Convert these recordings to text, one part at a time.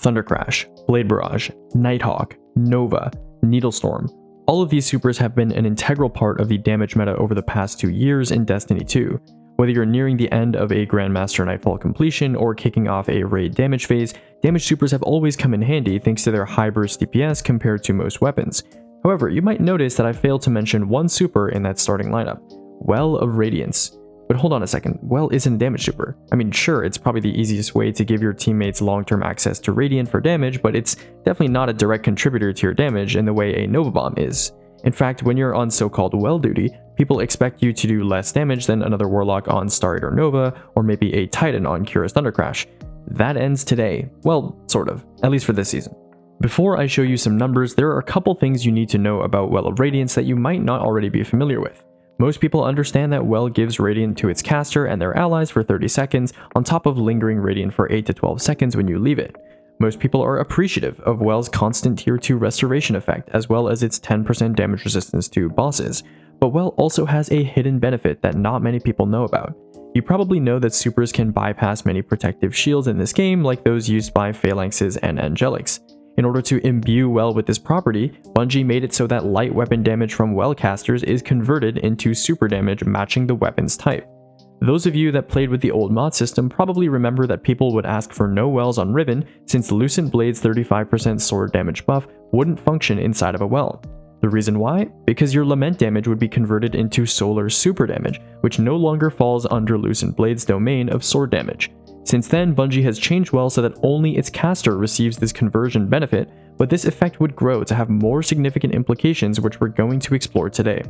Thunder Crash, Blade Barrage, Nighthawk, Nova, Needlestorm. All of these supers have been an integral part of the damage meta over the past 2 years in Destiny 2. Whether you're nearing the end of a Grandmaster Nightfall completion or kicking off a raid damage phase, damage supers have always come in handy thanks to their high burst DPS compared to most weapons. However, you might notice that I failed to mention one super in that starting lineup, Well of Radiance. But hold on a second, Well isn't a damage super. I mean, sure, it's probably the easiest way to give your teammates long-term access to Radiant for damage, but it's definitely not a direct contributor to your damage in the way a Nova Bomb is. In fact, when you're on so-called Well duty, people expect you to do less damage than another Warlock on Star Eater Nova, or maybe a Titan on Curious Thunder Crash. That ends today. Well, sort of, at least for this season. Before I show you some numbers, there are a couple things you need to know about Well of Radiance that you might not already be familiar with. Most people understand that Well gives Radiant to its caster and their allies for 30 seconds, on top of lingering Radiant for 8 to 12 seconds when you leave it. Most people are appreciative of Well's constant tier 2 restoration effect, as well as its 10% damage resistance to bosses, but Well also has a hidden benefit that not many people know about. You probably know that supers can bypass many protective shields in this game, like those used by Phalanxes and Angelics. In order to imbue Well with this property, Bungie made it so that light weapon damage from Well casters is converted into super damage matching the weapon's type. Those of you that played with the old mod system probably remember that people would ask for no Wells on Riven since Lucent Blade's 35% sword damage buff wouldn't function inside of a Well. The reason why? Because your Lament damage would be converted into Solar super damage, which no longer falls under Lucent Blade's domain of sword damage. Since then, Bungie has changed Well so that only its caster receives this conversion benefit, but this effect would grow to have more significant implications, which we're going to explore today.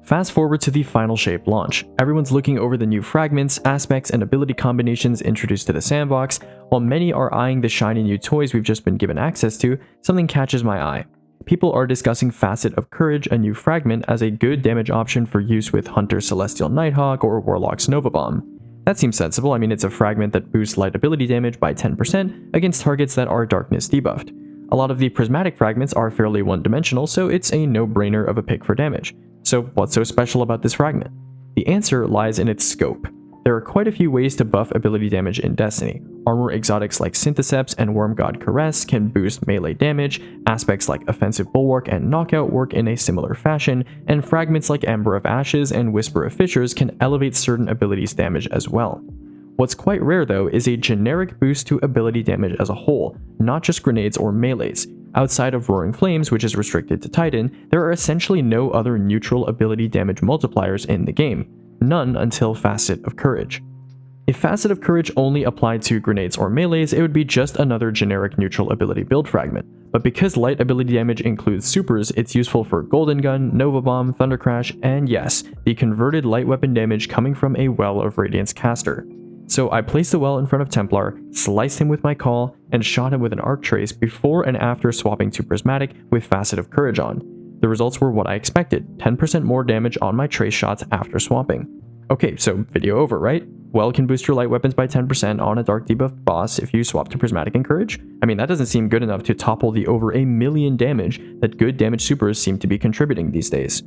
Fast forward to the Final Shape launch. Everyone's looking over the new fragments, aspects, and ability combinations introduced to the sandbox. While many are eyeing the shiny new toys we've just been given access to, something catches my eye. People are discussing Facet of Courage, a new fragment, as a good damage option for use with Hunter's Celestial Nighthawk or Warlock's Nova Bomb. That seems sensible. I mean, it's a fragment that boosts light ability damage by 10% against targets that are darkness debuffed. A lot of the prismatic fragments are fairly one-dimensional, so it's a no-brainer of a pick for damage. So what's so special about this fragment? The answer lies in its scope. There are quite a few ways to buff ability damage in Destiny. Armor exotics like Syntheseps and Worm God Caress can boost melee damage, aspects like Offensive Bulwark and Knockout work in a similar fashion, and fragments like Amber of Ashes and Whisper of Fissures can elevate certain abilities' damage as well. What's quite rare though is a generic boost to ability damage as a whole, not just grenades or melees. Outside of Roaring Flames, which is restricted to Titan, there are essentially no other neutral ability damage multipliers in the game. None until Facet of Courage. If Facet of Courage only applied to grenades or melees, it would be just another generic neutral ability build fragment. But because light ability damage includes supers, it's useful for Golden Gun, Nova Bomb, Thunder Crash, and yes, the converted light weapon damage coming from a Well of Radiance caster. So I placed the Well in front of Templar, sliced him with my call, and shot him with an Arc Trace before and after swapping to Prismatic with Facet of Courage on. The results were what I expected, 10% more damage on my trace shots after swapping. Okay, so video over, right? Well can boost your light weapons by 10% on a dark debuff boss if you swap to Prismatic and Courage? I mean, that doesn't seem good enough to topple the over 1 million damage that good damage supers seem to be contributing these days.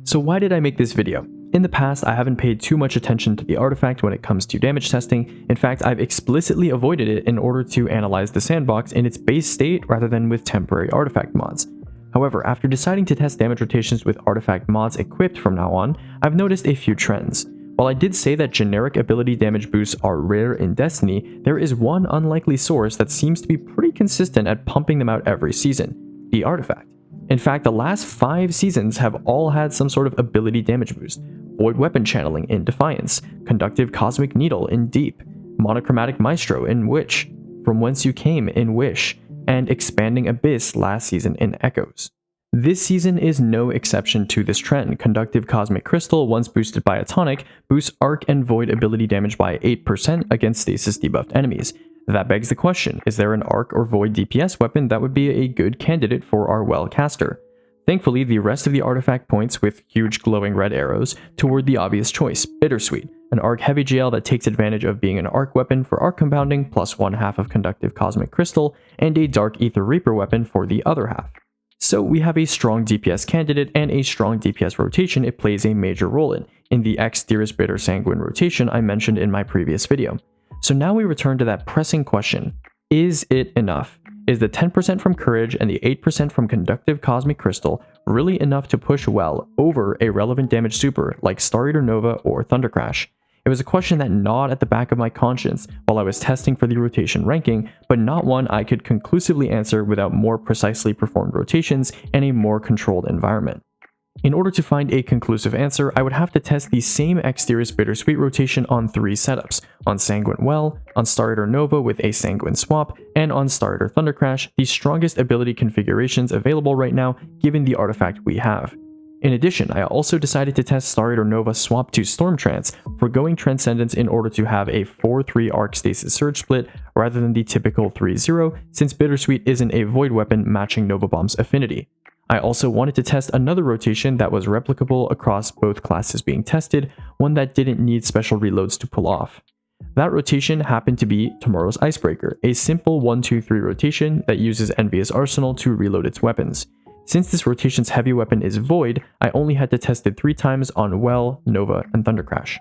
So why did I make this video? In the past, I haven't paid too much attention to the artifact when it comes to damage testing. In fact, I've explicitly avoided it in order to analyze the sandbox in its base state rather than with temporary artifact mods. However, after deciding to test damage rotations with artifact mods equipped from now on, I've noticed a few trends. While I did say that generic ability damage boosts are rare in Destiny, there is one unlikely source that seems to be pretty consistent at pumping them out every season: the artifact. In fact, the last 5 seasons have all had some sort of ability damage boost. Void Weapon Channeling in Defiance, Conductive Cosmic Needle in Deep, Monochromatic Maestro in Witch, From Whence You Came in Wish, and Expanding Abyss last season in Echoes. This season is no exception to this trend. Conductive Cosmic Crystal, once boosted by a tonic, boosts Arc and Void ability damage by 8% against stasis debuffed enemies. That begs the question, is there an Arc or Void DPS weapon that would be a good candidate for our Well caster? Thankfully, the rest of the artifact points with huge glowing red arrows toward the obvious choice, Bittersweet, an Arc Heavy GL that takes advantage of being an Arc weapon for Arc compounding plus 1/2 of Conductive Cosmic Crystal, and a Dark Ether Reaper weapon for the other half. So we have a strong DPS candidate and a strong DPS rotation it plays a major role in the X Dearest Bitter Sanguine rotation I mentioned in my previous video. So now we return to that pressing question: Is it enough? Is the 10% from Courage and the 8% from Conductive Cosmic Crystal really enough to push well over a relevant damage super like Star Eater Nova or Thunder Crash? It was a question that gnawed at the back of my conscience while I was testing for the rotation ranking, but not one I could conclusively answer without more precisely performed rotations and a more controlled environment. In order to find a conclusive answer, I would have to test the same Exterius Bittersweet rotation on 3 setups: on Sanguine Well, on Star Eater Nova with a Sanguine swap, and on Star Eater Thunder Crash, the strongest ability configurations available right now given the artifact we have. In addition, I also decided to test Star Eater Nova swap to Storm Trance, foregoing Transcendence in order to have a 4-3 Arc Stasis Surge split rather than the typical 3-0, since Bittersweet isn't a void weapon matching Nova Bomb's affinity. I also wanted to test another rotation that was replicable across both classes being tested, one that didn't need special reloads to pull off. That rotation happened to be Tomorrow's Icebreaker, a simple 1-2-3 rotation that uses Envious Arsenal to reload its weapons. Since this rotation's heavy weapon is Void, I only had to test it 3 times on Well, Nova, and Thunder Crash.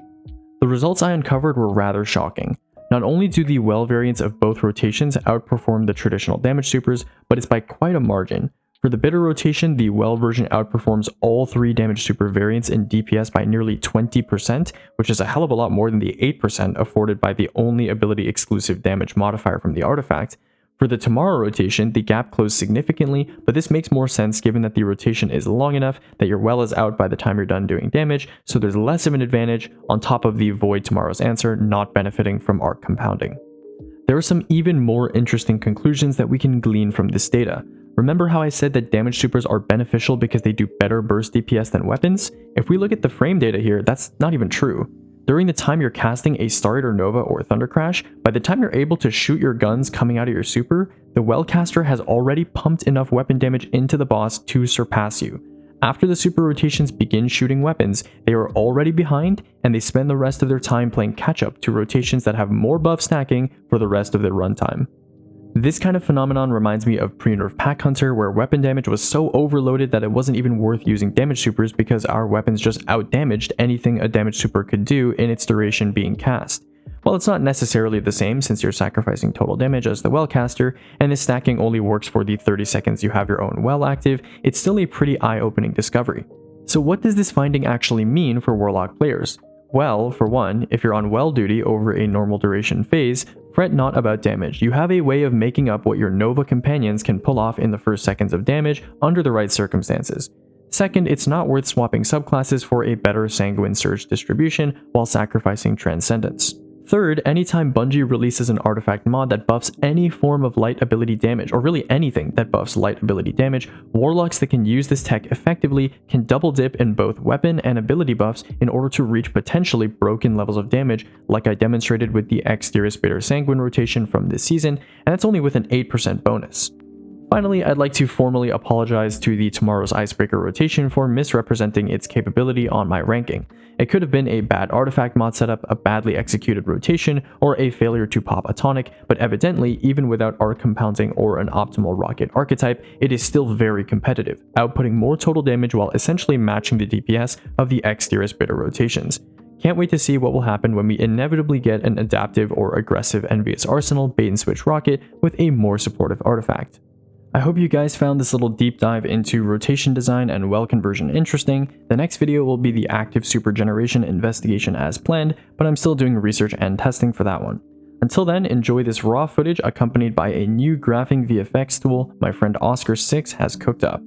The results I uncovered were rather shocking. Not only do the Well variants of both rotations outperform the traditional damage supers, but it's by quite a margin. For the Bitter rotation, the Well version outperforms all 3 damage super variants in DPS by nearly 20%, which is a hell of a lot more than the 8% afforded by the only ability exclusive damage modifier from the artifact. For the Tomorrow rotation, the gap closed significantly, but this makes more sense given that the rotation is long enough that your Well is out by the time you're done doing damage, so there's less of an advantage on top of the Void Tomorrow's Answer not benefiting from arc compounding. There are some even more interesting conclusions that we can glean from this data. Remember how I said that damage supers are beneficial because they do better burst DPS than weapons? If we look at the frame data here, that's not even true. During the time you're casting a Star Eater Nova or Thunder Crash, by the time you're able to shoot your guns coming out of your super, the Well caster has already pumped enough weapon damage into the boss to surpass you. After the super rotations begin shooting weapons, they are already behind, and they spend the rest of their time playing catch-up to rotations that have more buff stacking for the rest of their runtime. This kind of phenomenon reminds me of pre-nerf Pack Hunter, where weapon damage was so overloaded that it wasn't even worth using damage supers because our weapons just out-damaged anything a damage super could do in its duration being cast. While it's not necessarily the same since you're sacrificing total damage as the Well caster, and this stacking only works for the 30 seconds you have your own Well active, it's still a pretty eye-opening discovery. So what does this finding actually mean for Warlock players? Well, for one, if you're on Well duty over a normal duration phase, fret not about damage. You have a way of making up what your Nova companions can pull off in the first seconds of damage under the right circumstances. Second, it's not worth swapping subclasses for a better Sanguine Surge distribution while sacrificing Transcendence. Third, anytime Bungie releases an artifact mod that buffs any form of light ability damage, or really anything that buffs light ability damage, Warlocks that can use this tech effectively can double dip in both weapon and ability buffs in order to reach potentially broken levels of damage, like I demonstrated with the Exterius Bitter Sanguine rotation from this season, and that's only with an 8% bonus. Finally, I'd like to formally apologize to the Tomorrow's Icebreaker rotation for misrepresenting its capability on my ranking. It could have been a bad artifact mod setup, a badly executed rotation, or a failure to pop a tonic, but evidently, even without arc compounding or an optimal rocket archetype, it is still very competitive, outputting more total damage while essentially matching the DPS of the Exterius Bitter rotations. Can't wait to see what will happen when we inevitably get an adaptive or aggressive Envious Arsenal bait and switch rocket with a more supportive artifact. I hope you guys found this little deep dive into rotation design and well conversion interesting. The next video will be the active super generation investigation as planned, but I'm still doing research and testing for that one. Until then, enjoy this raw footage accompanied by a new graphing VFX tool my friend Oscar6 has cooked up.